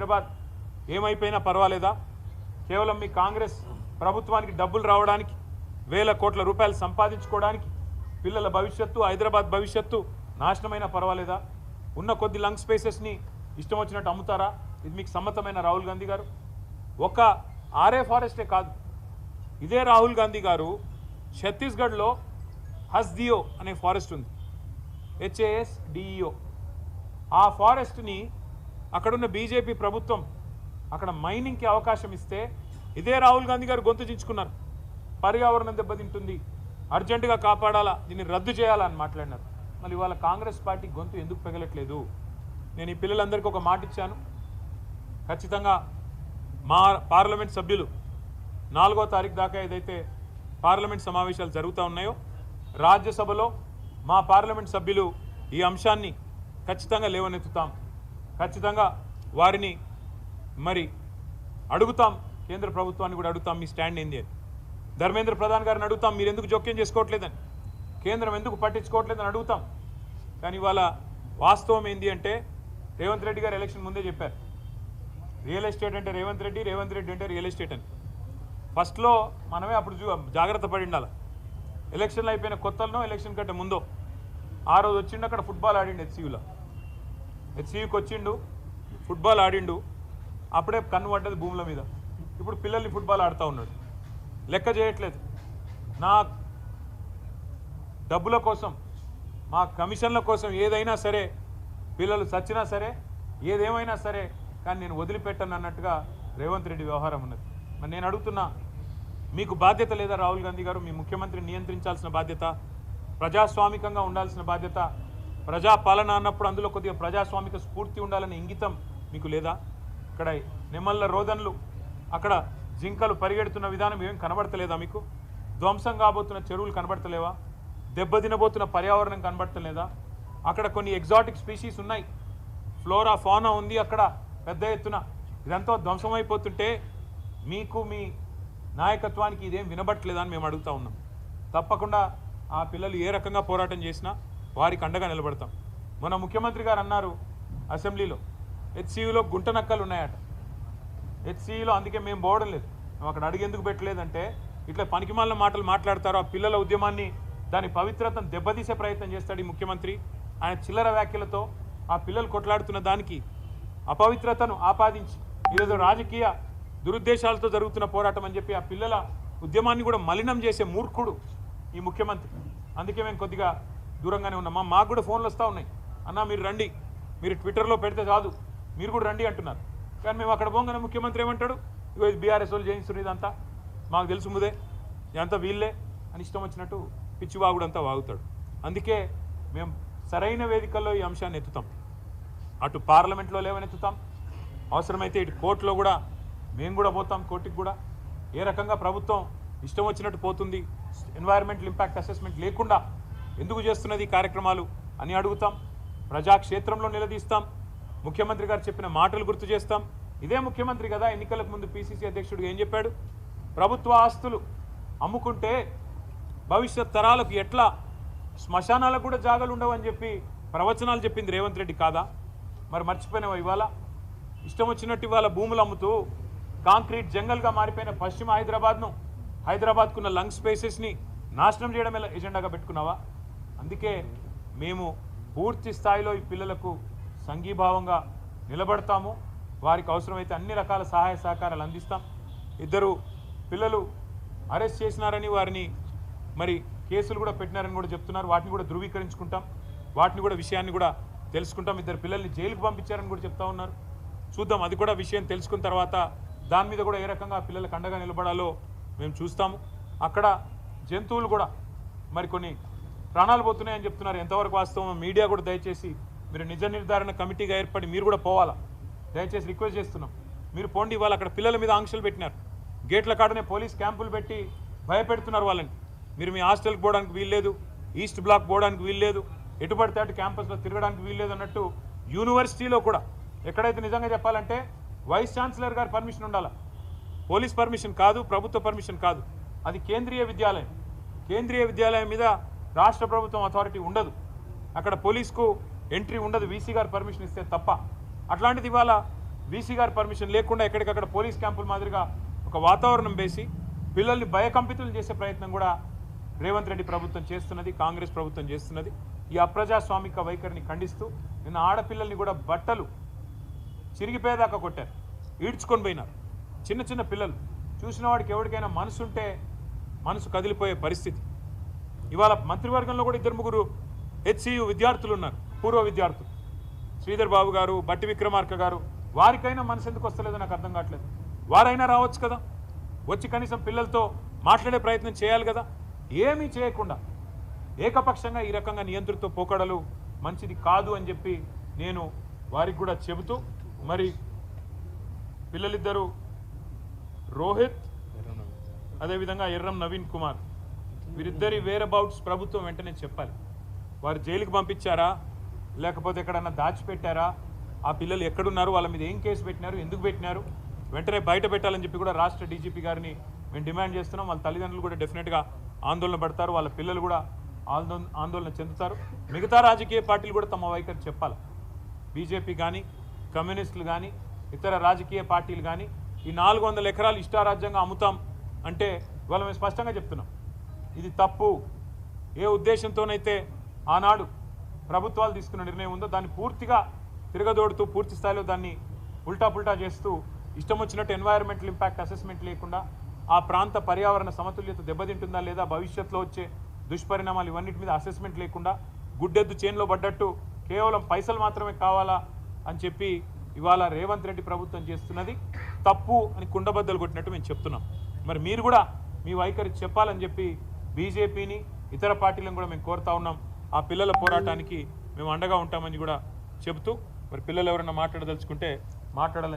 హైదరాబాద్ ఏమైపోయినా పర్వాలేదా? కేవలం మీ కాంగ్రెస్ ప్రభుత్వానికి డబ్బులు రావడానికి, వేల కోట్ల రూపాయలు సంపాదించుకోవడానికి, పిల్లల భవిష్యత్తు, హైదరాబాద్ భవిష్యత్తు నాశనమైనా పర్వాలేదా? ఉన్న కొద్ది లంగ్ స్పేసెస్ని ఇష్టం వచ్చినట్టు అమ్ముతారా? ఇది మీకు సమ్మతమైన రాహుల్ గాంధీ గారు? ఒక ఆర్ఏ ఫారెస్టే కాదు, ఇదే రాహుల్ గాంధీ గారు ఛత్తీస్గఢ్లో హస్దియో అనే ఫారెస్ట్ ఉంది, HASDEO. ఆ ఫారెస్ట్ని అక్కడున్న బీజేపీ ప్రభుత్వం అక్కడ మైనింగ్కి అవకాశం ఇస్తే ఇదే రాహుల్ గాంధీ గారు గొంతు చించుకున్నారు. పర్యావరణం దెబ్బతింటుంది, అర్జెంటుగా కాపాడాలా, దీన్ని రద్దు చేయాలా అని మాట్లాడినారు. మళ్ళీ ఇవాళ కాంగ్రెస్ పార్టీ గొంతు ఎందుకు పెగలట్లేదు? నేను ఈ పిల్లలందరికీ ఒక మాట ఇచ్చాను, ఖచ్చితంగా మా పార్లమెంట్ సభ్యులు 4వ తారీఖు దాకా ఏదైతే పార్లమెంట్ సమావేశాలు జరుగుతూ ఉన్నాయో, రాజ్యసభలో మా పార్లమెంట్ సభ్యులు ఈ అంశాన్ని ఖచ్చితంగా లేవనెత్తుతాం. ఖచ్చితంగా వారిని మరి అడుగుతాం, కేంద్ర ప్రభుత్వాన్ని కూడా అడుగుతాం, మీ స్టాండ్ ఏంది అని. ధర్మేంద్ర ప్రధాన్ గారిని అడుగుతాం, మీరు ఎందుకు జోక్యం చేసుకోవట్లేదని, కేంద్రం ఎందుకు పట్టించుకోవట్లేదని అడుగుతాం. కానీ ఇవాళ వాస్తవం ఏంది అంటే, రేవంత్ రెడ్డి గారు ఎలక్షన్ ముందే చెప్పారు, రియల్ ఎస్టేట్ అంటే రేవంత్ రెడ్డి, రేవంత్ రెడ్డి అంటే రియల్ ఎస్టేట్ అని. ఫస్ట్లో మనమే అప్పుడు జాగ్రత్త పడి ఉండాలి. ఎలక్షన్లు అయిపోయిన కొత్తలో, ఎలక్షన్ కంటే ముందో ఆ రోజు వచ్చిండు, అక్కడ ఫుట్బాల్ ఆడిండు హెచ్సియూకి వచ్చిండు, ఫుట్బాల్ ఆడిండు, అప్పుడే కన్ను పడ్డది భూముల మీద. ఇప్పుడు పిల్లల్ని ఫుట్బాల్ ఆడుతూ ఉన్నాడు, లెక్క చేయట్లేదు. నా డబ్బుల కోసం, మా కమిషన్ల కోసం ఏదైనా సరే, పిల్లలు చచ్చినా సరే, ఏదేమైనా సరే, కానీ నేను వదిలిపెట్టను అన్నట్టుగా రేవంత్ రెడ్డి వ్యవహారం ఉన్నది. మరి నేను అడుగుతున్నా, మీకు బాధ్యత లేదా రాహుల్ గాంధీ గారు? మీ ముఖ్యమంత్రిని నియంత్రించాల్సిన బాధ్యత, ప్రజాస్వామికంగా ఉండాల్సిన బాధ్యత, ప్రజాపాలన అన్నప్పుడు అందులో కొద్దిగా ప్రజాస్వామిక స్ఫూర్తి ఉండాలనే ఇంగితం మీకు లేదా? ఇక్కడ నెమళ్ళ రోదన్లు, అక్కడ జింకలు పరిగెడుతున్న విధానం ఏం కనబడతలేదా మీకు? ధ్వంసం కాబోతున్న చెరువులు కనబడతలేవా? దెబ్బతినబోతున్న పర్యావరణం కనబడతలేదా? అక్కడ కొన్ని ఎగ్జాటిక్ స్పీషీస్ ఉన్నాయి, ఫ్లోరా ఫానా ఉంది అక్కడ పెద్ద ఎత్తున. ఇదంతా ధ్వంసమైపోతుంటే మీకు, మీ నాయకత్వానికి ఇదేం వినబట్టలేదా అని మేము అడుగుతూ ఉన్నాం. తప్పకుండా ఆ పిల్లలు ఏ రకంగా పోరాటం చేసినా వారికి అండగా నిలబడతాం. మన ముఖ్యమంత్రి గారు అన్నారు అసెంబ్లీలో, హెచ్సియూలో గుంట నక్కలు ఉన్నాయట. హెచ్సియూలో అందుకే మేము పోవడం లేదు, మేము అక్కడ అడిగేందుకు పెట్టలేదంటే ఇట్లా పనికిమాలిన మాటలు మాట్లాడతారు. ఆ పిల్లల ఉద్యమాన్ని, దాని పవిత్రతను దెబ్బతీసే ప్రయత్నం చేస్తాడు ఈ ముఖ్యమంత్రి. ఆయన చిల్లర వ్యాఖ్యలతో ఆ పిల్లలు కొట్లాడుతున్న దానికి అపవిత్రతను ఆపాదించి ఈరోజు రాజకీయ దురుద్దేశాలతో జరుగుతున్న పోరాటం అని చెప్పి ఆ పిల్లల ఉద్యమాన్ని కూడా మలినం చేసే మూర్ఖుడు ఈ ముఖ్యమంత్రి. అందుకే మేము కొద్దిగా దూరంగానే ఉన్నాం. మాకు కూడా ఫోన్లు వస్తూ ఉన్నాయి, అన్న మీరు రండి, మీరు ట్విట్టర్లో పెడితే కాదు, మీరు కూడా రండి అంటున్నారు. కానీ మేము అక్కడ పోగానే ముఖ్యమంత్రి ఏమంటాడు, ఇగో బీఆర్ఎస్ వాళ్ళు చేయిస్తున్నారు, ఇదంతా మాకు తెలుసు ముదే, ఇదంతా వీళ్ళే అని ఇష్టం వచ్చినట్టు పిచ్చివాగుడంతా వాగుతాడు. అందుకే మేము సరైన వేదికల్లో ఈ అంశాన్ని ఎత్తుతాం. అటు పార్లమెంట్లో లేవనెత్తుతాం, అవసరమైతే ఇటు కోర్టులో కూడా మేము కూడా పోతాం, కోర్టుకి కూడా. ఏ రకంగా ప్రభుత్వం ఇష్టం వచ్చినట్టు పోతుంది, ఎన్వైరన్మెంటల్ ఇంపాక్ట్ అసెస్మెంట్ లేకుండా ఎందుకు చేస్తున్నది ఈ కార్యక్రమాలు అని అడుగుతాం. ప్రజాక్షేత్రంలో నిలదీస్తాం, ముఖ్యమంత్రి గారు చెప్పిన మాటలు గుర్తు చేస్తాం. ఇదే ముఖ్యమంత్రి కదా ఎన్నికలకు ముందు పిసిసి అధ్యక్షుడు ఏం చెప్పాడు, ప్రభుత్వ ఆస్తులు అమ్ముకుంటే భవిష్యత్ తరాలకు ఎట్లా శ్మశానాలకు కూడా జాగాలు ఉండవని చెప్పి ప్రవచనాలు చెప్పింది రేవంత్ రెడ్డి కాదా? మరి మర్చిపోయినావా? ఇవాళ ఇష్టం వచ్చినట్టు ఇవాళ భూములు అమ్ముతూ కాంక్రీట్ జంగల్గా మారిపోయిన పశ్చిమ హైదరాబాద్కున్న లంగ్ స్పేసెస్ని నాశనం చేయడం ఎజెండాగా పెట్టుకున్నావా? అందుకే మేము పూర్తి స్థాయిలో ఈ పిల్లలకు సంఘీభావంగా నిలబడతాము. వారికి అవసరమైతే అన్ని రకాల సహాయ సహకారాలు అందిస్తాం. 2 పిల్లలు అరెస్ట్ చేసినారని, వారిని మరి కేసులు కూడా పెట్టినారని కూడా చెప్తున్నారు. వాటిని కూడా ధృవీకరించుకుంటాం, వాటిని కూడా విషయాన్ని కూడా తెలుసుకుంటాం. 2 పిల్లల్ని జైలుకు పంపించారని కూడా చెప్తా ఉన్నారు. చూద్దాం, అది కూడా విషయం తెలుసుకున్న తర్వాత దాని మీద కూడా ఏ రకంగా పిల్లలకు అండగా నిలబడాలో మేము చూస్తాము. అక్కడ జంతువులు కూడా మరి కొన్ని ప్రాణాలు పోతున్నాయని చెప్తున్నారు. ఎంతవరకు వాస్తవం మీడియా కూడా దయచేసి మీరు నిజ నిర్ధారణ కమిటీగా ఏర్పడి మీరు కూడా పోవాలా, దయచేసి రిక్వెస్ట్ చేస్తున్నాం. మీరు పోండి. ఇవాళ అక్కడ పిల్లల మీద ఆంక్షలు పెట్టినారు, గేట్ల కాడనే పోలీస్ క్యాంపులు పెట్టి భయపెడుతున్నారు వాళ్ళని. మీరు మీ హాస్టల్కి పోవడానికి వీల్లేదు, ఈస్ట్ బ్లాక్ పోవడానికి వీల్లేదు, ఎటు పడితే అటు క్యాంపస్లో తిరగడానికి వీల్లేదు అన్నట్టు యూనివర్సిటీలో కూడా ఎక్కడైతే నిజంగా చెప్పాలంటే వైస్ ఛాన్సలర్ గారి పర్మిషన్ ఉండాలా, పోలీస్ పర్మిషన్ కాదు, ప్రభుత్వ పర్మిషన్ కాదు. అది కేంద్రీయ విద్యాలయం. కేంద్రీయ విద్యాలయం మీద రాష్ట్ర ప్రభుత్వం అథారిటీ ఉండదు, అక్కడ పోలీసుకు ఎంట్రీ ఉండదు, వీసీ గారు పర్మిషన్ ఇస్తే తప్ప. అట్లాంటిది ఇవాళ వీసీ గారి పర్మిషన్ లేకుండా ఎక్కడికక్కడ పోలీస్ క్యాంపుల మాదిరిగా ఒక వాతావరణం వేసి పిల్లల్ని భయకంపితులు చేసే ప్రయత్నం కూడా రేవంత్ రెడ్డి ప్రభుత్వం చేస్తున్నది, కాంగ్రెస్ ప్రభుత్వం చేస్తున్నది. ఈ అప్రజాస్వామిక వైఖరిని ఖండిస్తూ నిన్న ఆడపిల్లల్ని కూడా బట్టలు చిరిగిపోయేదాకా కొట్టారు, ఈడ్చుకొని పోయినారు. చిన్న చిన్న పిల్లలు చూసిన వాడికి ఎవరికైనా మనసు ఉంటే మనసు కదిలిపోయే పరిస్థితి. ఇవాళ మంత్రివర్గంలో కూడా 2-3 HCU విద్యార్థులు ఉన్నారు, పూర్వ విద్యార్థులు. శ్రీధర్ బాబు గారు, బట్టి విక్రమార్క గారు, వారికైనా మనసు ఎందుకు వస్తలేదో నాకు అర్థం కావట్లేదు. వారైనా రావచ్చు కదా, వచ్చి కనీసం పిల్లలతో మాట్లాడే ప్రయత్నం చేయాలి కదా. ఏమీ చేయకుండా ఏకపక్షంగా ఈ రకంగా నియంత్రిత పోకడలు మంచిది కాదు అని చెప్పి నేను వారికి కూడా చెబుతూ, మరి పిల్లలిద్దరూ రోహిత్ అదేవిధంగా ఎర్రం నవీన్ కుమార్ వీరిద్దరి వేరబౌట్స్ ప్రభుత్వం వెంటనే చెప్పాలి. వారు జైలుకి పంపించారా లేకపోతే ఎక్కడన్నా దాచిపెట్టారా, ఆ పిల్లలు ఎక్కడున్నారు, వాళ్ళ మీద ఏం కేసు పెట్టినారు, ఎందుకు పెట్టినారు, వెంటనే బయట పెట్టాలని చెప్పి కూడా రాష్ట్ర డీజీపీ గారిని మేము డిమాండ్ చేస్తున్నాం. వాళ్ళ తల్లిదండ్రులు కూడా డెఫినెట్గా ఆందోళన పడతారు, వాళ్ళ పిల్లలు కూడా ఆందోళన చెందుతారు. మిగతా రాజకీయ పార్టీలు కూడా తమ వైఖరి చెప్పాలి. బీజేపీ కానీ, కమ్యూనిస్టులు కానీ, ఇతర రాజకీయ పార్టీలు కానీ ఈ 400 ఎకరాలు ఇష్టారాజ్యంగా అమ్ముతాం అంటే ఇవాళ మేము స్పష్టంగా చెప్తున్నాం, ఇది తప్పు. ఏ ఉద్దేశంతోనైతే ఆనాడు ప్రభుత్వాలు తీసుకున్న నిర్ణయం ఉందో దాన్ని పూర్తిగా తిరగదోడుతూ పూర్తి స్థాయిలో దాన్ని ఉల్టా చేస్తూ ఇష్టం వచ్చినట్టు ఎన్వైరన్మెంటల్ ఇంపాక్ట్ అసెస్మెంట్ లేకుండా ఆ ప్రాంత పర్యావరణ సమతుల్యత దెబ్బతింటుందా లేదా, భవిష్యత్తులో వచ్చే దుష్పరిణామాలు ఇవన్నిటి మీద అసెస్మెంట్ లేకుండా గుడ్డెద్దు చేన్లో పడ్డట్టు కేవలం పైసలు మాత్రమే కావాలా అని చెప్పి ఇవాళ రేవంత్ రెడ్డి ప్రభుత్వం చేస్తున్నది తప్పు అని కుండబద్దలు కొట్టినట్టు మేము చెప్తున్నాం. మరి మీరు కూడా మీ వైఖరి చెప్పాలని చెప్పి బీజేపీని ఇతర పార్టీలను కూడా మేము కోరుతా ఉన్నాం. ఆ పిల్లల పోరాటానికి మేము అండగా ఉంటామని కూడా చెబుతూ, మరి పిల్లలు ఎవరైనా మాట్లాడదలుచుకుంటే మాట్లాడాలని